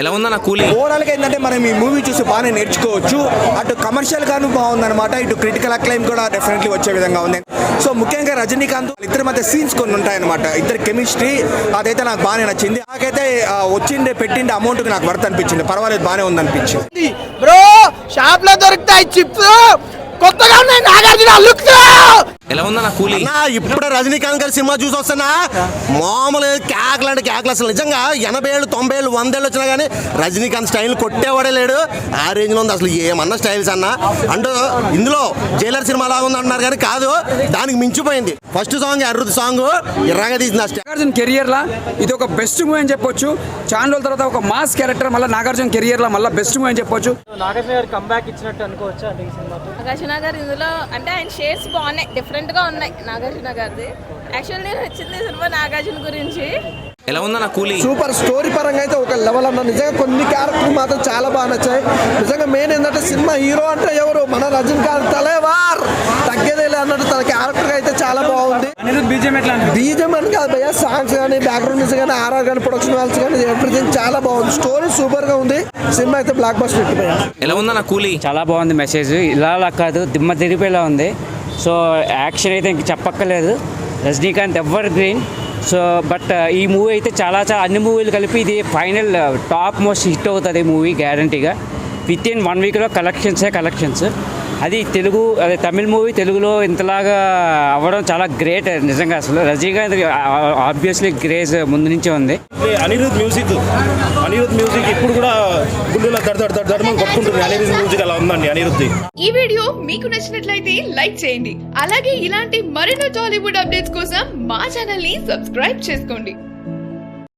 ఎలా ఉందా నా కూలీ? ఓవరాల్గా ఏంటంటే మనం ఈ మూవీ చూసి బాగానే నేర్చుకోవచ్చు. అటు కమర్షియల్ గాను బాగుందన్నమాట, ఇటు క్రిటికల్ అక్లైమ్ కూడా డెఫినెట్లీ వచ్చే విధంగా ఉంది. సో ముఖ్యంగా రజనీకాంత్ ఇద్దరి మధ్య సీన్స్ కొన్ని ఉంటాయన్నమాట, ఇద్దరు కెమిస్ట్రీ అదైతే నాకు బాగానే నచ్చింది. నాకైతే పెట్టిండే అమౌంట్ నాకు వర్త్ అనిపించింది, పర్వాలేదు బాగానే ఉంది అనిపించింది. బ్రో షాప్ లో దొరుకుతాయి చిప్స్, కొత్తగా ఉన్నాయి నాగార్జున లుక్. ఎలా ఉందా నా కూలీ? ఇప్పుడే రజనీకాంత్ గారి సినిమా చూసి వస్తున్నా, మామూలు కేకలాంటి కేకలు. అసలు నిజంగా 80 ఏళ్ళు 90 ఏళ్ళు 100 ఏళ్ళు వచ్చినా కానీ రజనీకాంత్ స్టైల్ కొట్టేవాడే లేడు. ఆ రేంజ్ లో ఉంది అసలు ఏమన్నా స్టైల్స్ అన్న. అంటూ ఇందులో జైలర్ సినిమా లాగా ఉంది అంటున్నారు కానీ కాదు, దానికి మించిపోయింది. ఫస్ట్ సాంగ్ అరుద్ సాంగ్ ఇర్రాగా తీసింది. నాగార్జున కెరియర్ లా ఇది ఒక బెస్ట్ మూవీ అని చెప్పొచ్చు. చాలా రోజుల తర్వాత ఒక మాస్ క్యారెక్టర్ మళ్ళీ నాగార్జున కెరియర్ లా మళ్ళీ బెస్ట్ మూవీ అని చెప్పొచ్చు. నాగార్జున గారు కంబ్యాక్ ఇచ్చినట్టు అనుకోవచ్చా అంటే ఈ సినిమాతో? నాగార్జున గారు ఇందులో అంటే ఆయన షేడ్స్ బాగున్నాయి, డిఫరెంట్ గా ఉన్నాయి నాగార్జున గారిది. యాక్చువల్లీ నేను వచ్చింది సినిమా నాగార్జున గురించి. ఎలా ఉందా నా కూలీ? సూపర్ స్టోరీ పరంగా అయితే ఒక లెవెల్ అన్న. నిజంగా కొన్ని క్యారెక్టర్లు మాత్రం చాలా బాగా నచ్చాయి. నిజంగా మెయిన్ ఏంటంటే సినిమా హీరో అంటే ఎవరు, మన రజనీకాంత్ తలేవార్ తగ్గేదేలే అన్నట్టు తన క్యారెక్టర్ అయితే చాలా బాగుంది. బీజం అని కాదు భయ్య, సాంగ్స్ కానీ బ్యాక్గ్రౌండ్ మ్యూజిక్ కానీ ఆర్ఆర్ కానీ ప్రొడక్షన్ వాల్స్ కానీ ఎవ్రీథింగ్ చాలా బాగుంది. స్టోరీ సూపర్ గా ఉంది. సినిమా అయితే బ్లాక్ బస్టర్ హిట్ భయ్య. ఎలా ఉందా నా కూలీ? చాలా బాగుంది. మెసేజ్ ఇలా కాదు, దిమ్మ తిరిగిపోయేలా ఉంది. సో యాక్షన్ అయితే ఇంక చెప్పక్కర్లేదు, Rajinikanth ever green. So but ఈ మూవీ అయితే చాలా అన్ని మూవీలు కలిపి ఇది ఫైనల్ టాప్ మోస్ట్ హిట్ అవుతుంది ఈ మూవీ గ్యారంటీగా. విత్ ఇన్ 1 వీక్లో కలెక్షన్స్. అది తమిళ్ మూవీ తెలుగులో ఇంతలాగా అవ్వడం చాలా గ్రేట్ నిజంగా. అసలు రజనీకాంత్ ఆబ్వియస్లీ క్రేజ్ ముందు నుంచే ఉంది. అనిరుద్ మ్యూజిక్ ఇప్పుడు కూడా గుండెలో దడమని కొట్టుకుంటుంది. అనిరుద్ మ్యూజిక్ అలా ఉందండి అనిరుద్. ఈ వీడియో మీకు నచ్చినట్లయితే లైక్ చేయండి. అలాగే ఇలాంటి మరిన్ని టాలీవుడ్ అప్డేట్స్ కోసం మా ఛానల్ ని సబ్స్క్రైబ్ చేసుకోండి.